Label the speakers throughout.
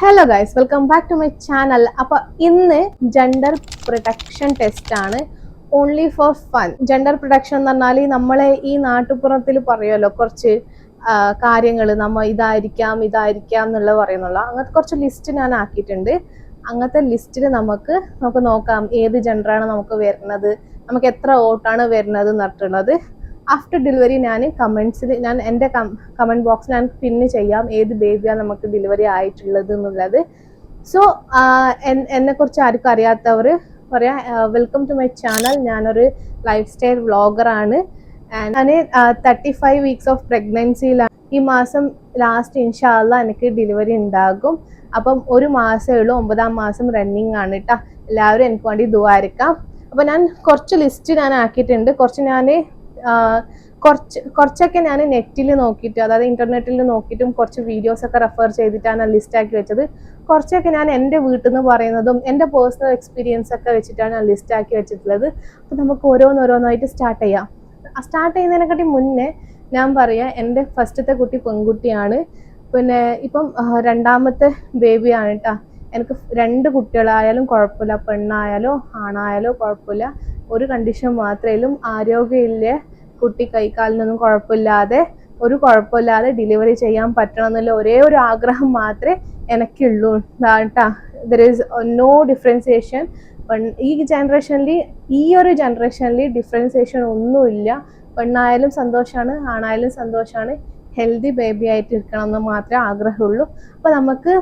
Speaker 1: Hello guys, welcome back to my channel. അപ്പോൾ ഇന്ന് gender protection test ആണ്, only for fun. Gender protection എന്ന് പറഞ്ഞാൽ നമ്മളെ ഈ നാട്ടുപുറത്തിൽ പറയുമല്ലോ കുറച്ച് കാര്യങ്ങൾ, നമ്മൾ ഇതായിരിക്കാം എന്നുള്ളത് പറയുന്നുള്ള അങ്ങനത്തെ കുറച്ച് ലിസ്റ്റ് ഞാൻ ആക്കിയിട്ടുണ്ട്. അങ്ങനത്തെ ലിസ്റ്റിൽ നമുക്ക് നോക്കാം ഏത് ജെൻഡറാണ് നമുക്ക് വരുന്നത്, നമുക്ക് എത്ര വോട്ടാണ് വരുന്നത് എന്നിട്ടുള്ളത്. ആഫ്റ്റർ ഡെലിവറി ഞാൻ കമൻസിൽ എൻ്റെ കമൻറ്റ് ബോക്സിൽ ഞാൻ പിന്ന് ചെയ്യാം ഏത് ബേബിയാണ് നമുക്ക് ഡെലിവറി ആയിട്ടുള്ളത് എന്നുള്ളത്. സോ എന്നെക്കുറിച്ച് ആർക്കും അറിയാത്തവർ പറയാം, വെൽക്കം ടു മൈ ചാനൽ. ഞാനൊരു ലൈഫ് സ്റ്റൈൽ വ്ളോഗറാണ്. ഞാൻ 35 വീക്സ് ഓഫ് പ്രഗ്നൻസിയിലാണ്. ഈ മാസം ലാസ്റ്റ് ഇൻഷാല്ല എനിക്ക് ഡെലിവറി ഉണ്ടാകും. അപ്പം ഒരു മാസമേ ഉള്ളൂ, 9ാം മാസം റണ്ണിങ് ആണ് കേട്ടോ. എല്ലാവരും എനിക്ക് വേണ്ടി ദുആരിക്കാം. അപ്പം ഞാൻ കുറച്ച് ലിസ്റ്റ് ഞാൻ ആക്കിയിട്ടുണ്ട്. കുറച്ചൊക്കെ ഞാൻ നെറ്റിൽ നോക്കിയിട്ട്, അതായത് ഇന്റർനെറ്റിൽ നോക്കിയിട്ടും കുറച്ച് വീഡിയോസ് ഒക്കെ റെഫർ ചെയ്തിട്ടാണ് ലിസ്റ്റ് ആക്കി വെച്ചത്. കുറച്ചൊക്കെ ഞാൻ എൻ്റെ വീട്ടിൽ നിന്ന് പറയുന്നതും എൻ്റെ പേഴ്സണൽ എക്സ്പീരിയൻസ് ഒക്കെ വെച്ചിട്ടാണ് ഞാൻ ലിസ്റ്റ് ആക്കി വെച്ചിട്ടുള്ളത്. അപ്പോൾ നമുക്ക് ഓരോന്നോരോന്നായിട്ട് സ്റ്റാർട്ട് ചെയ്യാം. സ്റ്റാർട്ട് ചെയ്യുന്നതിനെക്കാട്ടി മുന്നേ ഞാൻ പറയാം, എൻ്റെ ഫസ്റ്റത്തെ കുട്ടി പെൺകുട്ടിയാണ്. പിന്നെ ഇപ്പം രണ്ടാമത്തെ ബേബിയാണ് കേട്ടോ. എനിക്ക് 2 കുട്ടികളായാലും കുഴപ്പമില്ല, പെണ്ണായാലോ ആണായാലോ കുഴപ്പമില്ല. ഒരു കണ്ടീഷൻ മാത്രമേലും ആരോഗ്യമില്ല കുട്ടി, കൈകാലിനൊന്നും കുഴപ്പമില്ലാതെ ഡെലിവറി ചെയ്യാൻ പറ്റണം എന്നുള്ള ഒരേ ഒരു ആഗ്രഹം മാത്രമേ എനിക്കുള്ളൂ കേട്ടോ. There is no differentiation. ഈ ഒരു ജനറേഷനിൽ ഡിഫറൻസിയേഷൻ ഒന്നുമില്ല. പെണ്ണായാലും സന്തോഷമാണ്, ആണായാലും സന്തോഷമാണ്. ഹെൽത്തി ബേബി ആയിട്ട് ഇരിക്കണം എന്ന് മാത്രമേ ആഗ്രഹമുള്ളൂ. അപ്പോൾ നമുക്ക്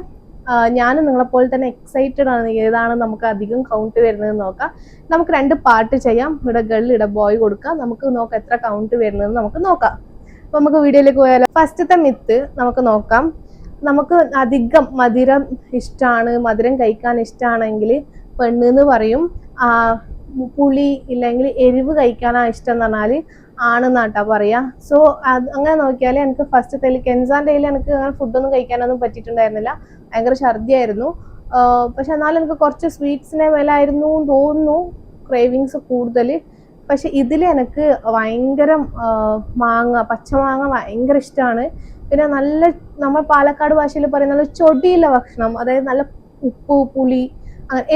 Speaker 1: ഞാനും നിങ്ങളെപ്പോലെ തന്നെ എക്സൈറ്റഡ് ആണ് ഏതാണ് നമുക്ക് അധികം കൗണ്ട് വരുന്നത് നോക്കാം. നമുക്ക് 2 പാർട്ട് ചെയ്യാം. ഇവിടെ ഗേൾ ഇവിടെ ബോയ് കൊടുക്കാം. നമുക്ക് നോക്കാം എത്ര കൗണ്ട് വരുന്നതെന്ന് നമുക്ക് നോക്കാം. അപ്പോൾ നമുക്ക് വീഡിയോയിലേക്ക് പോയാലോ. ഫസ്റ്റത്തെ മിത്ത് നമുക്ക് നോക്കാം. നമുക്ക് അധികം മധുരം ഇഷ്ടമാണ്, മധുരം കഴിക്കാൻ ഇഷ്ടമാണെങ്കിൽ പെണ്ണെന്ന് പറയും. പുളി ഇല്ലെങ്കിൽ എരിവ് കഴിക്കാനാണ് ഇഷ്ടം എന്ന് പറഞ്ഞാൽ ആണെന്നാട്ടാ പറയാ. സോ അങ്ങനെ നോക്കിയാൽ എനിക്ക് ഫസ്റ്റത്തെ കെൻസാൻ്റെ എനിക്ക് അങ്ങനെ ഫുഡൊന്നും കഴിക്കാനൊന്നും പറ്റിയിട്ടുണ്ടായിരുന്നില്ല. ഭയങ്കര ഛർദിയായിരുന്നു. പക്ഷെ എന്നാലും എനിക്ക് കുറച്ച് സ്വീറ്റ്സിനെ മേലായിരുന്നു തോന്നുന്നു ക്രേവിങ്സ് കൂടുതൽ. പക്ഷെ ഇതിൽ എനിക്ക് ഭയങ്കര പച്ചമാങ്ങ ഭയങ്കര ഇഷ്ടമാണ്. പിന്നെ നല്ല നമ്മൾ പാലക്കാട് ഭാഷയിൽ പറയുന്ന നല്ല ചൊടിയുള്ള ഭക്ഷണം, അതായത് നല്ല ഉപ്പ് പുളി,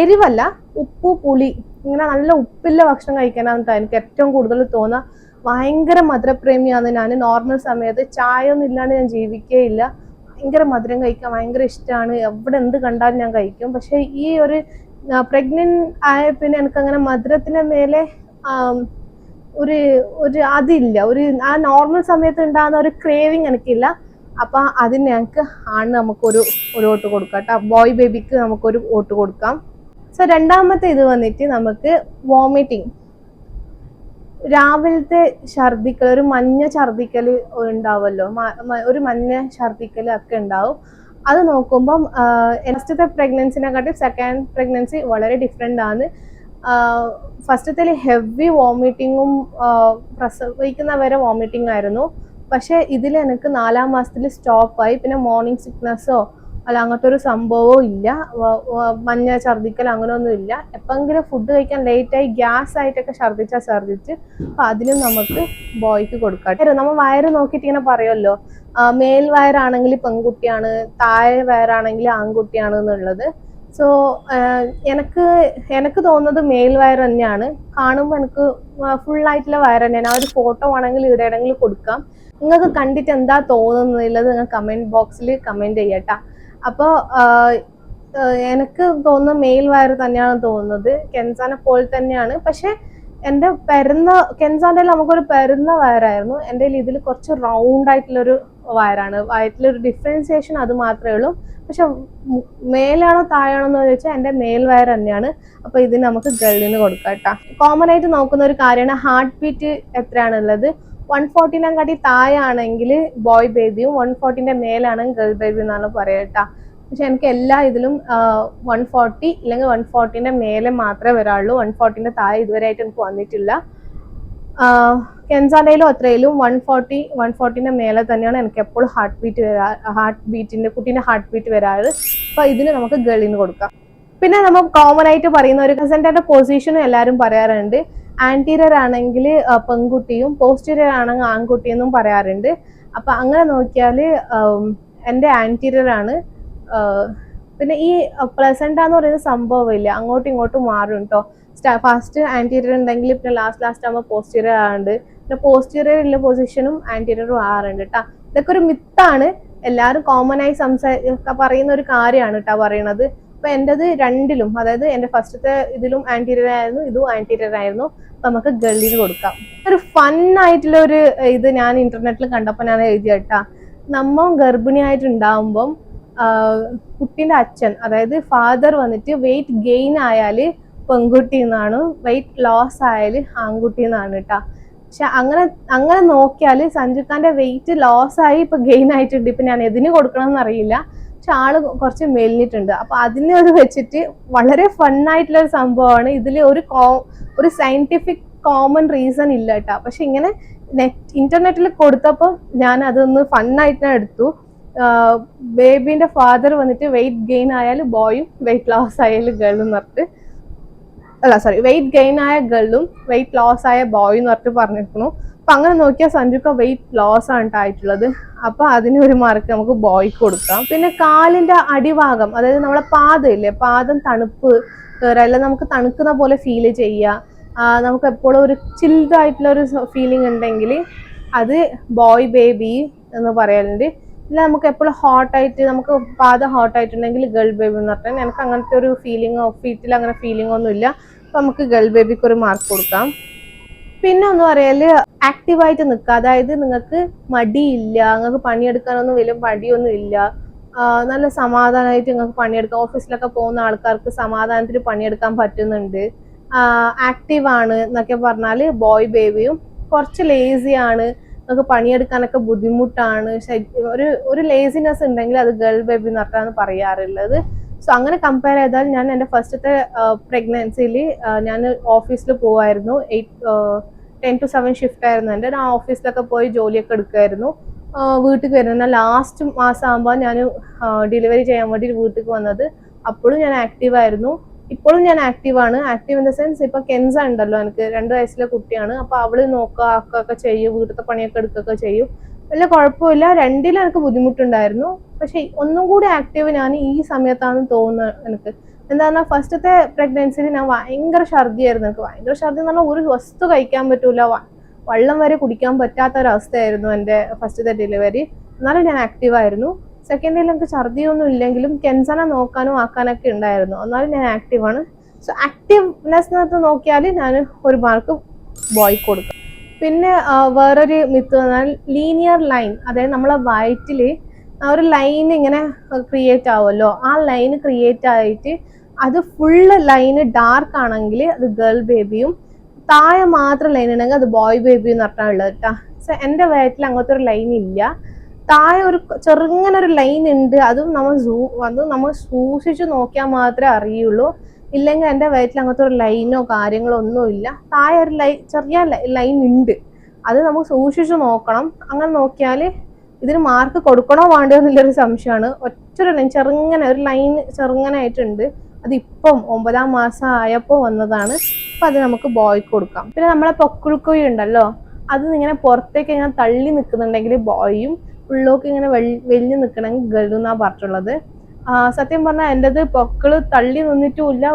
Speaker 1: എരിവല്ല, ഉപ്പ് പുളി, ഇങ്ങനെ നല്ല ഉപ്പില്ല ഭക്ഷണം കഴിക്കാനാണ് എനിക്ക് ഏറ്റവും കൂടുതൽ തോന്നുക. ഭയങ്കര മധുരപ്രേമിയാണ് ഞാൻ. നോർമൽ സമയത്ത് ചായ ഒന്നും ഇല്ലാണ്ട് ഞാൻ ജീവിക്കുകയില്ല. ഭയങ്കര മധുരം കഴിക്കാൻ ഭയങ്കര ഇഷ്ടമാണ്. എവിടെ എന്ത് കണ്ടാലും ഞാൻ കഴിക്കും. പക്ഷെ ഈ ഒരു പ്രഗ്നന്റ് ആയ പിന്നെ എനിക്കങ്ങനെ മധുരത്തിന് മേലെ ഒരു അതില്ല, ആ നോർമൽ സമയത്ത് ഉണ്ടാകുന്ന ഒരു ക്രേവിങ് എനിക്കില്ല. അപ്പൊ അതിന് ഞങ്ങൾക്ക് നമുക്കൊരു വോട്ട് കൊടുക്കാം കേട്ടോ. ബോയ് ബേബിക്ക് നമുക്കൊരു വോട്ട് കൊടുക്കാം. സോ രണ്ടാമത്തെ ഇത് വന്നിട്ട് നമുക്ക് വോമിറ്റിങ്, രാവിലത്തെ ഛർദിക്കൽ, ഒരു മഞ്ഞ ഛർദിക്കൽ ഉണ്ടാവുമല്ലോ, ഒരു മഞ്ഞ ഛർദിക്കൽ ഒക്കെ ഉണ്ടാവും. അത് നോക്കുമ്പം ഫസ്റ്റത്തെ പ്രഗ്നൻസിനെക്കാട്ടി സെക്കൻഡ് പ്രഗ്നൻസി വളരെ ഡിഫറെൻ്റ് ആണ്. ഫസ്റ്റത്തിൽ ഹെവി വോമിറ്റിങ്ങും പ്രസവിക്കുന്ന വരെ വോമിറ്റിംഗ് ആയിരുന്നു. പക്ഷെ ഇതിൽ എനിക്ക് 4ാം മാസത്തിൽ സ്റ്റോപ്പായി. പിന്നെ മോർണിംഗ് സിക്നസ്സോ അല്ല അങ്ങനത്തെ ഒരു സംഭവവും ഇല്ല. മഞ്ഞ ഛർദിക്കൽ അങ്ങനെയൊന്നും ഇല്ല. എപ്പെങ്കിലും ഫുഡ് കഴിക്കാൻ ലേറ്റായി ഗ്യാസ് ആയിട്ടൊക്കെ ഛർദിച്ച്. അപ്പൊ അതിനും നമുക്ക് ബോയ്ക്ക് കൊടുക്കാം. നമ്മൾ വയറ് നോക്കിയിട്ട് ഇങ്ങനെ പറയുമല്ലോ, മേൽ വയറാണെങ്കിൽ പെൺകുട്ടിയാണ്, താഴെ വയറാണെങ്കിൽ ആൺകുട്ടിയാണ് എന്നുള്ളത്. സോ എനിക്ക് തോന്നുന്നത് മെയിൽ വയർ തന്നെയാണ്. കാണുമ്പോൾ എനിക്ക് ഫുള്ളായിട്ടുള്ള വയർ തന്നെയാണ്. ആ ഒരു ഫോട്ടോ ആണെങ്കിൽ ഇവിടെയാണെങ്കിൽ കൊടുക്കാം. നിങ്ങൾക്ക് കണ്ടിട്ട് എന്താ തോന്നുന്നുള്ളത് നിങ്ങൾ കമൻറ്റ് ബോക്സിൽ കമൻറ്റ് ചെയ്യട്ടാ. അപ്പോൾ എനിക്ക് തോന്നുന്നു മെയിൽ വയർ തന്നെയാണ് തോന്നുന്നത്. കെൻസാനെ പോലെ തന്നെയാണ്. പക്ഷെ എൻ്റെ കെൻസാൻ്റെ നമുക്കൊരു പെരുന്ന വയറായിരുന്നു. എൻ്റെ ഇതിൽ കുറച്ച് റൗണ്ട് ആയിട്ടുള്ളൊരു വയറാണ്. വയറ്റിലൊരു ഡിഫറൻസിയേഷൻ അത് മാത്രമേ ഉള്ളൂ. പക്ഷെ മേലാണോ താഴാണോ എന്ന് ചോദിച്ചാൽ എൻ്റെ മേൽ വയർ തന്നെയാണ്. അപ്പൊ ഇതിന് നമുക്ക് ഗേളിന് കൊടുക്കാം കേട്ടോ. കോമൺ ആയിട്ട് നോക്കുന്ന ഒരു കാര്യമാണ് ഹാർട്ട് ബീറ്റ് എത്രയാണുള്ളത്. 140 താഴെ ആണെങ്കിൽ ബോയ് ബേബിയും 140 മേലാണെങ്കിൽ ഗേൾ ബേബി എന്നാണ് പറയാ കേട്ടോ. പക്ഷെ എനിക്ക് എല്ലാ ഇതിലും 140 ഇല്ലെങ്കിൽ 140 മേലെ മാത്രമേ വരാറുള്ളൂ. 140 താഴെ ഇതുവരെയായിട്ട് എനിക്ക് വന്നിട്ടില്ല. കെൻസാനയിലും അത്രയിലും 140 മേലെ തന്നെയാണ് എനിക്ക് എപ്പോഴും കുട്ടീൻ്റെ ഹാർട്ട് ബീറ്റ് വരാറ്. അപ്പൊ ഇതിന് നമുക്ക് ഗേളിന് കൊടുക്കാം. പിന്നെ നമ്മൾ കോമൺ ആയിട്ട് പറയുന്ന ഒരു കസൻറ്റയുടെ പൊസിഷനും എല്ലാവരും പറയാറുണ്ട്. ആന്റീരിയർ ആണെങ്കിൽ പെൺകുട്ടിയും പോസ്റ്റീരിയർ ആണെങ്കിൽ ആൺകുട്ടിയെന്നും പറയാറുണ്ട്. അപ്പൊ അങ്ങനെ നോക്കിയാൽ എൻ്റെ ആന്റീരിയർ ആണ്. പിന്നെ ഈ പ്ലസൻറ്റ എന്ന് പറയുന്ന സംഭവമില്ല, അങ്ങോട്ടും ഇങ്ങോട്ടും മാറും കേട്ടോ. ഫസ്റ്റ് ആന്റീരിയർ ഉണ്ടെങ്കിൽ പിന്നെ ലാസ്റ്റ് ആകുമ്പോൾ പോസ്റ്റീരിയർ ആറുണ്ട്, പിന്നെ പോസ്റ്റീരിയർ ഉള്ള പൊസിഷനും ആന്റീരിയറും ആറുണ്ട് കേട്ടോ. ഇതൊക്കെ ഒരു മിത്താണ്, എല്ലാവരും കോമൺ ആയി പറയുന്ന ഒരു കാര്യമാണ് കേട്ടോ പറയണത്. അപ്പൊ എൻ്റെത് രണ്ടിലും, അതായത് എൻ്റെ ഫസ്റ്റത്തെ ഇതിലും ആന്റീരിയർ ആയിരുന്നു, ഇതും ആന്റീരിയർ ആയിരുന്നു. അപ്പൊ നമുക്ക് ഗള്ളിന് കൊടുക്കാം. ഒരു ഫൺ ആയിട്ടുള്ള ഒരു ഇത് ഞാൻ ഇന്റർനെറ്റിൽ കണ്ടപ്പോൾ ഞാൻ എഴുതിയ കേട്ടാ, നമ്മ ഗർഭിണിയായിട്ടുണ്ടാവുമ്പം കുട്ടീൻ്റെ അച്ഛൻ, അതായത് ഫാദർ വന്നിട്ട് വെയിറ്റ് ഗെയിൻ ആയാല് പെൺകുട്ടി എന്നാണ്, വെയിറ്റ് ലോസ് ആയാല് ആൺകുട്ടി എന്നാണ് കേട്ടാ. പക്ഷെ അങ്ങനെ നോക്കിയാല് സഞ്ജുഖാന്റെ വെയിറ്റ് ലോസ് ആയി ഇപ്പൊ ഗെയിൻ ആയിട്ടുണ്ട്. ഇപ്പൊ ഞാൻ എതിന് കൊടുക്കണം എന്നറിയില്ല, പക്ഷെ ആള് കുറച്ച് മെലിഞ്ഞിട്ടുണ്ട്. അപ്പൊ അതിനെ ഒരു വെച്ചിട്ട് വളരെ ഫണ്ണായിട്ടുള്ള ഒരു സംഭവമാണ്. ഇതിൽ ഒരു സയന്റിഫിക് കോമൺ റീസൺ ഇല്ല കേട്ടാ. പക്ഷെ ഇങ്ങനെ ഇന്റർനെറ്റിൽ കൊടുത്തപ്പോൾ ഞാൻ അതൊന്ന് ഫണ്ണായിട്ട് എടുത്തു. ബേബിന്റെ ഫാദർ വന്നിട്ട് വെയിറ്റ് ഗെയിൻ ആയാലും ബോയും വെയിറ്റ് ലോസ് ആയാലും ഗേളും പറഞ്ഞിട്ട്, വെയിറ്റ് ഗെയിൻ ആയ ഗേളും വെയിറ്റ് ലോസ് ആയ ബോയും എന്ന് പറഞ്ഞിട്ട് പറഞ്ഞിരിക്കുന്നു. അപ്പൊ അങ്ങനെ നോക്കിയാൽ സഞ്ജുക്ക വെയിറ്റ് ലോസ് ആണ് ആയിട്ടുള്ളത്. അപ്പൊ അതിന് ഒരു മാർക്ക് നമുക്ക് ബോയ്ക്ക് കൊടുക്കാം. പിന്നെ കാലിന്റെ അടിഭാഗം, അതായത് നമ്മളെ പാദം ഇല്ലേ, പാദം തണുപ്പ് അല്ല നമുക്ക് തണുക്കുന്ന പോലെ ഫീൽ ചെയ്യുക, നമുക്ക് എപ്പോഴും ഒരു ചിൽഡ് ആയിട്ടുള്ള ഒരു ഫീലിംഗ് ഉണ്ടെങ്കിൽ അത് ബോയ് ബേബി എന്ന് പറയാറുണ്ട്. ഇല്ല നമുക്ക് എപ്പോഴും ഹോട്ടായിട്ട്, നമുക്ക് പാദം ഹോട്ടായിട്ടുണ്ടെങ്കിൽ ഗേൾ ബേബി എന്ന് പറഞ്ഞാൽ, എനിക്ക് അങ്ങനത്തെ ഒരു ഫീലിംഗോ ഫീറ്റിൽ അങ്ങനെ ഫീലിംഗ് ഒന്നും ഇല്ല. അപ്പൊ നമുക്ക് ഗേൾ ബേബിക്ക് ഒരു മാർക്ക് കൊടുക്കാം. പിന്നെ ഒന്ന് പറയാല് ആക്റ്റീവായിട്ട് നിൽക്കുക, അതായത് നിങ്ങൾക്ക് മടിയില്ല, നിങ്ങൾക്ക് പണിയെടുക്കാനൊന്നും വലിയ മടിയൊന്നും ഇല്ല, നല്ല സമാധാനമായിട്ട് നിങ്ങൾക്ക് പണിയെടുക്കാം. ഓഫീസിലൊക്കെ പോകുന്ന ആൾക്കാർക്ക് സമാധാനത്തിൽ പണിയെടുക്കാൻ പറ്റുന്നുണ്ട്, ആക്റ്റീവാണ് എന്നൊക്കെ പറഞ്ഞാൽ ബോയ് ബേബിയും. കുറച്ച് ലേസിയാണ്, നമുക്ക് പണിയെടുക്കാനൊക്കെ ബുദ്ധിമുട്ടാണ്, ഒരു ലേസിനെസ് ഉണ്ടെങ്കിൽ അത് ഗേൾ ബേബി എന്ന് പറഞ്ഞാണ് പറയാറുള്ളത്. സോ അങ്ങനെ കമ്പയർ ചെയ്താൽ ഞാൻ എൻ്റെ ഫസ്റ്റത്തെ പ്രഗ്നൻസിയിൽ ഞാൻ ഓഫീസിൽ പോവായിരുന്നു. 10 to 7 ഷിഫ്റ്റ് ആയിരുന്നു എൻ്റെ. ഞാൻ ഓഫീസിലൊക്കെ പോയി ജോലിയൊക്കെ എടുക്കുമായിരുന്നു. വീട്ടിൽ വരുന്ന ലാസ്റ്റ് മാസം ആകുമ്പോൾ ഞാൻ ഡെലിവറി ചെയ്യാൻ വേണ്ടി വീട്ടിൽ വന്നത്. അപ്പോഴും ഞാൻ ആക്റ്റീവായിരുന്നു, ഇപ്പോഴും ഞാൻ ആക്റ്റീവാണ്. ആക്റ്റീവ് ഇൻ ദ സെൻസ് ഇപ്പൊ കെൻസ ഉണ്ടല്ലോ, എനിക്ക് 2 വയസ്സിലെ കുട്ടിയാണ്. അപ്പൊ അവള് നോക്കുക ആക്കുകയൊക്കെ ചെയ്യും, വീട്ടിലത്തെ പണിയൊക്കെ എടുക്കുകയൊക്കെ ചെയ്യും, വലിയ കുഴപ്പമില്ല. രണ്ടിലും എനിക്ക് ബുദ്ധിമുട്ടുണ്ടായിരുന്നു. പക്ഷെ ഒന്നും കൂടി ആക്റ്റീവ് ഞാൻ ഈ സമയത്താണെന്ന് തോന്നുന്നത് എനിക്ക്. എന്താ പറഞ്ഞാൽ ഫസ്റ്റത്തെ പ്രഗ്നൻസിയിൽ ഞാൻ ഭയങ്കര ഛർദിയായിരുന്നു. എനിക്ക് ഭയങ്കര ഛർദി എന്ന് പറഞ്ഞാൽ ഒരു വസ്തു കഴിക്കാൻ പറ്റൂല, വെള്ളം വരെ കുടിക്കാൻ പറ്റാത്ത ഒരവസ്ഥയായിരുന്നു എൻ്റെ ഫസ്റ്റത്തെ ഡെലിവറി. എന്നാലും ഞാൻ ആക്റ്റീവായിരുന്നു. സെക്കൻഡ് ഡേയിൽ എനിക്ക് ഛർദിയൊന്നും ഇല്ലെങ്കിലും കെൻസനെ നോക്കാനും ആക്കാനൊക്കെ ഉണ്ടായിരുന്നു, എന്നാലും ഞാൻ ആക്റ്റീവാണ്. സോ ആക്റ്റീവ്നെസ്സിനകത്ത് നോക്കിയാൽ ഞാൻ ഒരു മാർക്ക് ബോയ്ക്ക് കൊടുക്കും. പിന്നെ വേറൊരു മിത്ത് പറഞ്ഞാൽ ലീനിയർ ലൈൻ, അതായത് നമ്മളെ വയറ്റിൽ ഒരു ലൈൻ ഇങ്ങനെ ക്രിയേറ്റ് ആവുമല്ലോ, ആ ലൈൻ ക്രിയേറ്റ് ആയിട്ട് അത് ഫുള്ള് ലൈന് ഡാർക്ക് ആണെങ്കിൽ അത് ഗേൾ ബേബിയും, താഴെ മാത്രം ലൈൻ ഉണ്ടെങ്കിൽ അത് ബോയ് ബേബി എന്ന് പറഞ്ഞാണുള്ളത് കേട്ടോ. സോ എൻ്റെ വയറ്റിൽ അങ്ങനത്തെ ഒരു ലൈൻ ഇല്ല, താഴെ ഒരു ചെറുങ്ങനെ ഒരു ലൈൻ ഉണ്ട്. അതും നമ്മൾ സൂക്ഷിച്ചു നോക്കിയാൽ മാത്രമേ അറിയുള്ളൂ. ഇല്ലെങ്കിൽ എൻ്റെ വയറ്റിൽ അങ്ങനത്തെ ഒരു ലൈനോ കാര്യങ്ങളോ ഒന്നും ഇല്ല. താഴെ ഒരു ചെറിയ ലൈൻ ഉണ്ട്, അത് നമുക്ക് സൂക്ഷിച്ചു നോക്കണം. അങ്ങനെ നോക്കിയാൽ ഇതിന് മാർക്ക് കൊടുക്കണോ വേണ്ടോ എന്നുള്ളൊരു സംശയമാണ്. ഒറ്റൊരു ലൈൻ ചെറുങ്ങനെ ഒരു ലൈൻ ചെറുങ്ങനായിട്ടുണ്ട്, അത് ഇപ്പം 9ാം മാസം ആയപ്പോൾ വന്നതാണ്. അപ്പം അത് നമുക്ക് ബോയ്ക്ക് കൊടുക്കാം. പിന്നെ നമ്മളെ പൊക്കിൾക്കൊഴി ഉണ്ടല്ലോ, അത് ഇങ്ങനെ പുറത്തേക്ക് ഇങ്ങനെ തള്ളി നിൽക്കുന്നുണ്ടെങ്കിൽ ബോയും, ഉള്ളോക്ക് ഇങ്ങനെ വെളിഞ്ഞു നിൽക്കണമെങ്കിൽ ഗേൾ എന്നാ പറഞ്ഞിട്ടുള്ളത്. സത്യം പറഞ്ഞാൽ എൻ്റെത് പൊക്കിള് തള്ളി നിന്നിട്ടുമില്ല,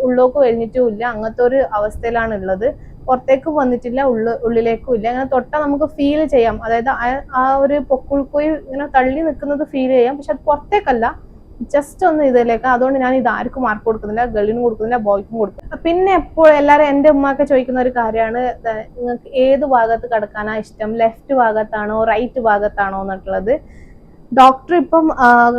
Speaker 1: ഉള്ളോക്ക് വെളിഞ്ഞിട്ടുമില്ല, അങ്ങനത്തെ ഒരു അവസ്ഥയിലാണ് ഉള്ളത്. പുറത്തേക്കും വന്നിട്ടില്ല, ഉള്ളിലേക്കും ഇല്ല. അങ്ങനെ തൊട്ടാൽ നമുക്ക് ഫീൽ ചെയ്യാം, അതായത് ആ ഒരു പൊക്കിൾക്കൊഴി ഇങ്ങനെ തള്ളി നിൽക്കുന്നത് ഫീൽ ചെയ്യാം, പക്ഷെ അത് പുറത്തേക്കല്ല, ജസ്റ്റ് ഒന്ന് ഇതിലേക്ക്. അതുകൊണ്ട് ഞാൻ ഇത് ആർക്കും മാർക്ക് കൊടുക്കുന്നില്ല, ഗേളിനും കൊടുക്കുന്നില്ല, ബോയ്ക്കും കൊടുക്കുന്നില്ല. പിന്നെ എപ്പോഴും എല്ലാവരും എൻ്റെ ഉമ്മയൊക്കെ ചോദിക്കുന്ന ഒരു കാര്യമാണ്, നിങ്ങൾക്ക് ഏത് ഭാഗത്ത് കിടക്കാനാണ് ഇഷ്ടം, ലെഫ്റ്റ് ഭാഗത്താണോ റൈറ്റ് ഭാഗത്താണോ എന്നുള്ളത്. ഡോക്ടർ ഇപ്പം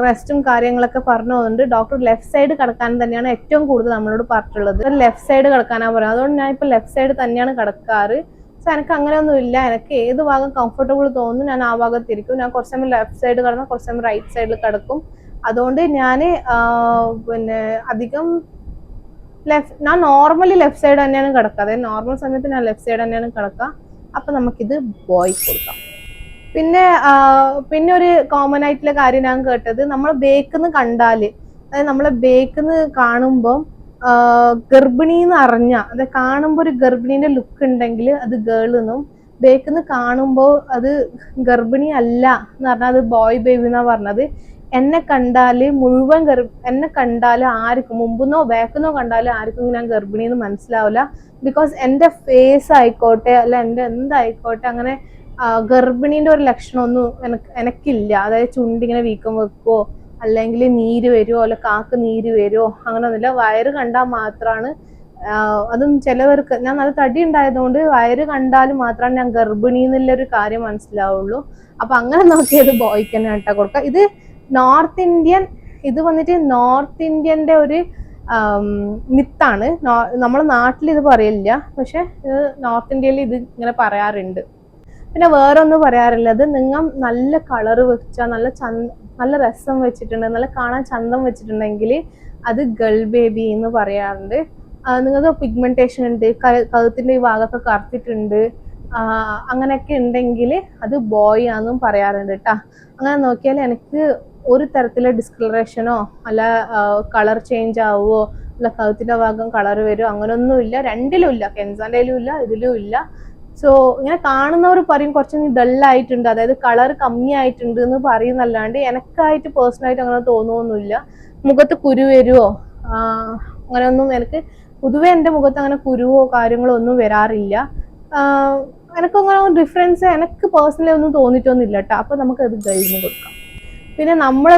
Speaker 1: റെസ്റ്റും കാര്യങ്ങളൊക്കെ പറഞ്ഞു പോകുന്നുണ്ട്. ഡോക്ടർ ലെഫ്റ്റ് സൈഡ് കിടക്കാൻ തന്നെയാണ് ഏറ്റവും കൂടുതൽ നമ്മളോട് പറഞ്ഞിട്ടുള്ളത്, ലെഫ്റ്റ് സൈഡ് കിടക്കാനാണ് പറയുന്നത്. അതുകൊണ്ട് ഞാൻ ഇപ്പം ലെഫ്റ്റ് സൈഡ് തന്നെയാണ് കിടക്കാറ്. പക്ഷെ എനിക്ക് അങ്ങനെയൊന്നും ഇല്ല, എനിക്ക് ഏത് ഭാഗം കംഫർട്ടബിൾ തോന്നുന്നു ഞാൻ ആ ഭാഗത്തിരിക്കും. ഞാൻ കുറച്ച് സമയം ലെഫ്റ്റ് സൈഡ് കിടന്നാൽ കുറച്ച് സമയം റൈറ്റ് സൈഡിൽ കിടക്കും. അതുകൊണ്ട് ഞാൻ പിന്നെ അധികം ഞാൻ നോർമലി ലെഫ്റ്റ് സൈഡ് തന്നെയാണ് കിടക്കുക, അതായത് നോർമൽ സമയത്ത് ഞാൻ ലെഫ്റ്റ് സൈഡ് തന്നെയാണ് കിടക്കുക. അപ്പൊ നമുക്കിത് ബോയ്ക്ക് കൊടുക്കാം. പിന്നെ ഒരു കോമൺ ആയിട്ടുള്ള കാര്യം ഞാൻ കേട്ടത്, നമ്മൾ ബേക്കിന്ന് കണ്ടാല്, അതായത് നമ്മളെ ബേക്കിന്ന് കാണുമ്പോൾ ഗർഭിണിന്ന് അറിഞ്ഞ, അതായത് കാണുമ്പോൾ ഒരു ഗർഭിണീന്റെ ലുക്ക് ഉണ്ടെങ്കിൽ അത് ഗേൾ എന്നും, ബേക്കിന്ന് കാണുമ്പോൾ അത് ഗർഭിണി അല്ല എന്ന് പറഞ്ഞാൽ അത് ബോയ് ബേബി എന്നാ പറഞ്ഞത്. എന്നെ കണ്ടാല് മുഴുവൻ എന്നെ കണ്ടാല് ആർക്കും മുമ്പെന്നോ ബാക്കെന്നോ കണ്ടാലും ആർക്കും ഞാൻ ഗർഭിണിന്ന് മനസ്സിലാവില്ല. ബിക്കോസ് എൻ്റെ ഫേസ് ആയിക്കോട്ടെ അല്ല എൻ്റെ എന്തായിക്കോട്ടെ അങ്ങനെ ഗർഭിണീന്റെ ഒരു ലക്ഷണമൊന്നും എനിക്കില്ല. അതായത് ചുണ്ടിങ്ങനെ വീക്കം വെക്കുവോ അല്ലെങ്കിൽ നീര് വരുമോ അല്ല കാക്ക് നീര് വരുമോ അങ്ങനെയൊന്നുമില്ല. വയറ് കണ്ടാൽ മാത്രമാണ് അതും ചിലവർക്ക്, ഞാൻ നല്ല തടി ഉണ്ടായതുകൊണ്ട് വയറ് കണ്ടാൽ മാത്രമാണ് ഞാൻ ഗർഭിണി എന്നുള്ളൊരു കാര്യം മനസ്സിലാവുള്ളൂ. അപ്പൊ അങ്ങനെ നോക്കിയത് ബോയ്ക്ക് തന്നെ ആട്ടാ കൊടുക്കുക. ഇത് നോർത്ത് ഇന്ത്യൻ, ഇത് വന്നിട്ട് നോർത്ത് ഇന്ത്യന്റെ ഒരു മിത്താണ്. നമ്മളെ നാട്ടിൽ ഇത് പറയില്ല, പക്ഷെ ഇത് നോർത്ത് ഇന്ത്യയിൽ ഇത് ഇങ്ങനെ പറയാറുണ്ട്. പിന്നെ വേറെ ഒന്നും പറയാറുള്ളത്, നിങ്ങൾ നല്ല കളറ് വെച്ചാൽ നല്ല രസം വെച്ചിട്ടുണ്ട്, നല്ല കാണാൻ ചന്തം വെച്ചിട്ടുണ്ടെങ്കിൽ അത് ഗേൾ ബേബി എന്ന് പറയാറുണ്ട്. നിങ്ങൾക്ക് പിഗ്മെന്റേഷൻ ഉണ്ട്, കഴുത്തിന്റെ ഈ ഭാഗമൊക്കെ കറുത്തിട്ടുണ്ട്, അങ്ങനെയൊക്കെ ഉണ്ടെങ്കിൽ അത് ബോയ് ആണെന്നും പറയാറുണ്ട് കേട്ടാ. അങ്ങനെ നോക്കിയാൽ എനിക്ക് ഒരു തരത്തിലെ ഡിസ്കളറേഷനോ അല്ല കളർ ചേഞ്ച് ആവുമോ അല്ല കഴുത്തിന്റെ ഭാഗം കളർ വരുമോ അങ്ങനെയൊന്നും ഇല്ല. രണ്ടിലും ഇല്ല, കെൻസാന്റെയിലും ഇല്ല, ഇതിലും ഇല്ല. സോ ഇങ്ങനെ കാണുന്നവർ പറയും കുറച്ച് ഡള്ളായിട്ടുണ്ട്, അതായത് കളർ കമ്മിയായിട്ടുണ്ട് എന്ന് പറയുന്നല്ലാണ്ട് എനിക്കായിട്ട് പേഴ്സണലായിട്ട് അങ്ങനെ തോന്നുമൊന്നുമില്ല. മുഖത്ത് കുരു വരുമോ അങ്ങനെയൊന്നും എനിക്ക് പൊതുവെ എൻ്റെ മുഖത്ത് അങ്ങനെ കുരുവോ കാര്യങ്ങളോ ഒന്നും വരാറില്ല. എനിക്കങ്ങനെ ഡിഫറൻസ് എനിക്ക് പേഴ്സണലി ഒന്നും തോന്നിയിട്ടൊന്നുമില്ല കേട്ടോ. അപ്പൊ നമുക്ക് അത് കഴിഞ്ഞ് കൊടുക്കാം. പിന്നെ നമ്മളെ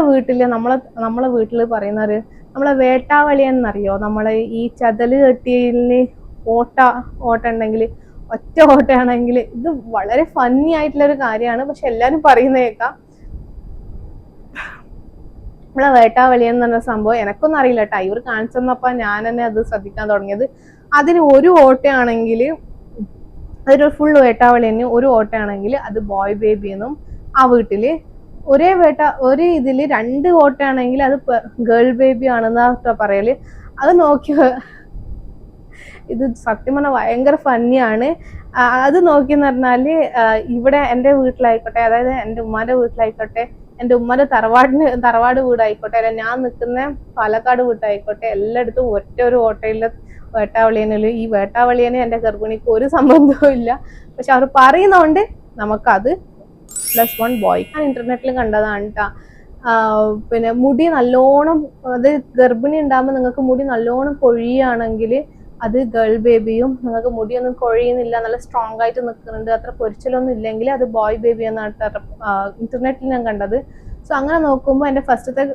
Speaker 1: വീട്ടില് പറയുന്നവര് നമ്മളെ വേട്ടാവളിയൻ എന്നറിയോ, നമ്മളെ ഈ ചതല് കെട്ടിയതിന് ഓട്ട ഉണ്ടെങ്കിൽ ഒറ്റ ഓട്ടയാണെങ്കിൽ ഇത് വളരെ ഫന്നി ആയിട്ടുള്ള ഒരു കാര്യമാണ്. പക്ഷെ എല്ലാരും പറയുന്ന കേൾക്കാം നമ്മളെ വേട്ടാവളിയൻ എന്ന് പറഞ്ഞ സംഭവം എനക്കൊന്നും അറിയില്ല കേട്ടോ. ഇവർ കാണിച്ചപ്പോ ഞാൻ തന്നെ അത് ശ്രദ്ധിക്കാൻ തുടങ്ങിയത്. അതിന് ഒരു ഓട്ടയാണെങ്കിൽ അതൊരു ഫുൾ വേട്ടാവളിയന് ഒരു ഓട്ടയാണെങ്കിൽ അത് ബോയ് ബേബി എന്നും, ആ വീട്ടില് ഒരു ഇതില് 2 ഓട്ടയാണെങ്കിൽ അത് ഗേൾ ബേബി ആണെന്നാ പറയല്. അത് നോക്കി ഇത് സത്യം പറഞ്ഞാൽ ഭയങ്കര ഫന്നിയാണ്. അത് നോക്കിയെന്ന് പറഞ്ഞാല് ഇവിടെ എൻ്റെ വീട്ടിലായിക്കോട്ടെ, അതായത് എൻ്റെ ഉമ്മാന്റെ വീട്ടിലായിക്കോട്ടെ, എൻ്റെ ഉമ്മാന്റെ തറവാട് വീടായിക്കോട്ടെ, അല്ല ഞാൻ നിൽക്കുന്ന പാലക്കാട് വീട്ടായിക്കോട്ടെ, എല്ലായിടത്തും ഒരു ഓട്ടയിലെ വേട്ടാവളിയനില് ഈ വേട്ടാവളിയന് എൻ്റെ ഗർഭിണിക്ക് ഒരു സംബന്ധവും ഇല്ല. പക്ഷെ അവർ പറയുന്നോണ്ട് നമുക്കത് +1 ബോയ്. ഞാൻ ഇന്റർനെറ്റിൽ കണ്ടതാണ് കേട്ടാ. പിന്നെ മുടി നല്ലോണം, അത് ഗർഭിണി ഉണ്ടാകുമ്പോൾ നിങ്ങൾക്ക് മുടി നല്ലോണം കൊഴിയുകയാണെങ്കിൽ അത് ഗേൾ ബേബിയും, നിങ്ങൾക്ക് മുടിയൊന്നും കൊഴിയുന്നില്ല നല്ല സ്ട്രോങ് ആയിട്ട് നിൽക്കുന്നുണ്ട് അത്ര പൊരിച്ചിലൊന്നും ഇല്ലെങ്കിൽ അത് ബോയ് ബേബി എന്നാണ് ഇന്റർനെറ്റിൽ ഞാൻ കണ്ടത്. സോ അങ്ങനെ നോക്കുമ്പോൾ എൻ്റെ ഫസ്റ്റത്തെ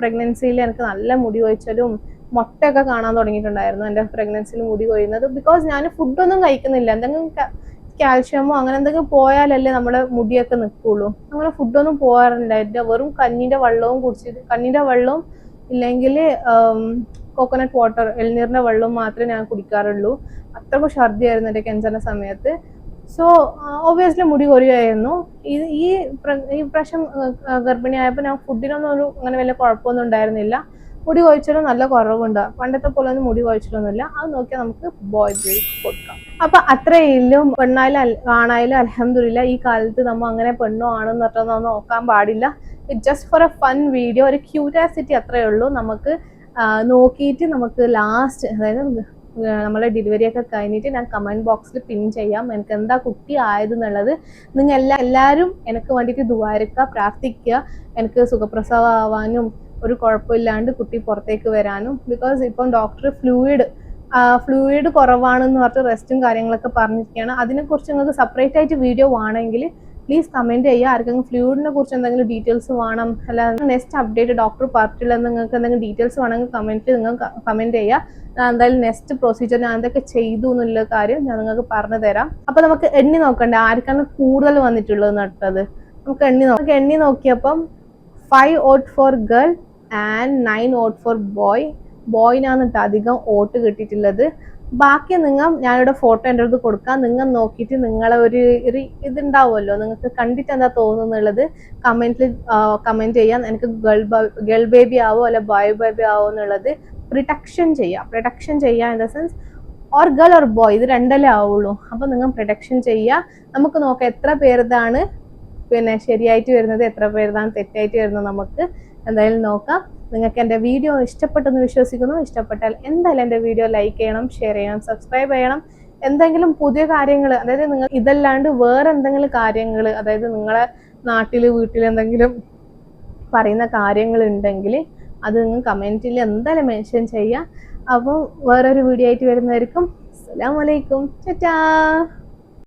Speaker 1: പ്രഗ്നൻസിയിൽ എനിക്ക് നല്ല മുടി കൊഴിച്ചലും മുട്ടയൊക്കെ കാണാൻ തുടങ്ങിയിട്ടുണ്ടായിരുന്നു എൻ്റെ പ്രഗ്നൻസിയിൽ മുടി കൊഴിയുന്നത്. ബിക്കോസ് ഞാൻ ഫുഡൊന്നും കഴിക്കുന്നില്ല. എന്തെങ്കിലും കാൽഷ്യമോ അങ്ങനെ എന്തെങ്കിലും പോയാലല്ലേ നമ്മുടെ മുടിയൊക്കെ നിൽക്കുള്ളൂ. അങ്ങനെ ഫുഡൊന്നും പോകാറുണ്ടായില്ല. വെറും കഞ്ഞിന്റെ വെള്ളവും ഇല്ലെങ്കിൽ കോക്കനട്ട് വാട്ടർ, ഇളനീരിന്റെ വെള്ളവും മാത്രമേ ഞാൻ കുടിക്കാറുള്ളൂ. അത്രക്കും ഛർദിയായിരുന്നു എൻ്റെ ക്യാൻസറിന്റെ സമയത്ത്. സോ ഒബ്വിയസ്ലി മുടി കൊഴിയായിരുന്നു. ഈ പ്രാവശ്യം ഗർഭിണിയായപ്പോൾ ഞാൻ ഫുഡിനൊന്നും അങ്ങനെ വലിയ കുഴപ്പമൊന്നും ഉണ്ടായിരുന്നില്ല. മുടി കൊഴിച്ചിലും നല്ല കുറവുണ്ട്. പണ്ടത്തെ പോലെ ഒന്നും മുടി കൊഴിച്ചിലൊന്നുമില്ല. അത് നോക്കിയാൽ നമുക്ക് ബോയ് ബേബി കൊടുക്കാം. അപ്പൊ അത്രയിലും പെണ്ണായാലും ആണായാലും അൽഹംദുലില്ലാ ഈ കാലത്ത് നമ്മൾ അങ്ങനെ പെണ്ണോ ആണെന്ന് പറഞ്ഞൊന്നും നോക്കാൻ പാടില്ല. Just for A fun video, ഒരു ക്യൂരിയോസിറ്റി അത്രയേ ഉള്ളൂ. നമുക്ക് നോക്കിയിട്ട് നമുക്ക് ലാസ്റ്റ്, അതായത് നമ്മളെ ഡെലിവറി ഒക്കെ കഴിഞ്ഞിട്ട് ഞാൻ കമന്റ് ബോക്സിൽ പിൻ ചെയ്യാം എനിക്ക് എന്താ കുട്ടി ആയതെന്നുള്ളത്. നിങ്ങൾ എല്ലാവരും എനിക്ക് വേണ്ടിയിട്ട് ദുആഇരക്കുക, പ്രാർത്ഥിക്കുക, എനിക്ക് സുഖപ്രസവം ആവാനും ഒരു കുഴപ്പമില്ലാണ്ട് കുട്ടി പുറത്തേക്ക് വരാനും. ബിക്കോസ് ഇപ്പം ഡോക്ടർ ഫ്ലൂയിഡ് കുറവാണെന്ന് പറഞ്ഞിട്ട് റെസ്റ്റും കാര്യങ്ങളൊക്കെ പറഞ്ഞിരിക്കുകയാണ്. അതിനെക്കുറിച്ച് നിങ്ങൾക്ക് സെപ്പറേറ്റ് ആയിട്ട് വീഡിയോ വേണമെങ്കിൽ പ്ലീസ് കമന്റ് ചെയ്യുക. ആർക്കെങ്കിലും ഫ്ലൂയിഡിനെ കുറിച്ച് എന്തെങ്കിലും ഡീറ്റെയിൽസ് വേണം, അല്ലാതെ നെക്സ്റ്റ് അപ്ഡേറ്റ് ഡോക്ടർ പറഞ്ഞിട്ടില്ലെന്ന് നിങ്ങൾക്ക് എന്തെങ്കിലും ഡീറ്റെയിൽസ് വേണമെങ്കിൽ നിങ്ങൾ കമന്റ് ചെയ്യുക. ഞാൻ എന്തായാലും നെക്സ്റ്റ് പ്രൊസീജിയർ ഞാൻ എന്തൊക്കെ ചെയ്തു എന്നുള്ള കാര്യം ഞാൻ നിങ്ങൾക്ക് പറഞ്ഞു തരാം. അപ്പൊ നമുക്ക് എണ്ണി നോക്കണ്ടേ ആർക്കാണ് കൂടുതൽ വന്നിട്ടുള്ളത് നട്ടത്. നമുക്ക് എണ്ണി നോക്കിയപ്പം 5 vote for girl and 9 vote for boy. ബോയിനാണ് അധികം വോട്ട് കിട്ടിയിട്ടുള്ളത്. ബാക്കി ഞാനിവിടെ ഫോട്ടോ എൻ്റെ അടുത്ത് കൊടുക്കാം. നിങ്ങൾ നോക്കിയിട്ട് നിങ്ങളെ ഒരു ഇതുണ്ടാവുമല്ലോ, നിങ്ങൾക്ക് കണ്ടിട്ട് എന്താ തോന്നുന്നുള്ളത് കമന്റ് ചെയ്യാം. എനിക്ക് ഗേൾ ബേബി ആവോ അല്ലെ ബോയ് ബേബി ആവോ എന്നുള്ളത് പ്രൊഡക്ഷൻ ചെയ്യുക in the sense or girl or boy, ഇത് രണ്ടല്ലേ ആവുള്ളൂ. അപ്പൊ നിങ്ങൾ പ്രൊഡക്ഷൻ ചെയ്യുക. നമുക്ക് നോക്കാം എത്ര പേരുതാണ് പിന്നെ ശരിയായിട്ട് വരുന്നത്, എത്ര പേരുതാണ് തെറ്റായിട്ട് വരുന്നത്. നമുക്ക് എന്തായാലും നോക്കാം. നിങ്ങൾക്ക് എൻ്റെ വീഡിയോ ഇഷ്ടപ്പെട്ടെന്ന് വിശ്വസിക്കുന്നു. ഇഷ്ടപ്പെട്ടാൽ എന്തായാലും എൻ്റെ വീഡിയോ ലൈക്ക് ചെയ്യണം, ഷെയർ ചെയ്യണം, സബ്സ്ക്രൈബ് ചെയ്യണം. എന്തെങ്കിലും പുതിയ കാര്യങ്ങൾ, അതായത് നിങ്ങൾ ഇതല്ലാണ്ട് വേറെ എന്തെങ്കിലും കാര്യങ്ങൾ, അതായത് നിങ്ങളെ നാട്ടിൽ വീട്ടിൽ എന്തെങ്കിലും പറയുന്ന കാര്യങ്ങളുണ്ടെങ്കിൽ അത് നിങ്ങൾ കമൻറ്റിൽ എന്തായാലും മെൻഷൻ ചെയ്യുക. അപ്പോൾ വേറൊരു വീഡിയോ ആയിട്ട് വരുന്നതായിരിക്കും. അസ്സലാമു അലൈക്കും. ടാറ്റാ.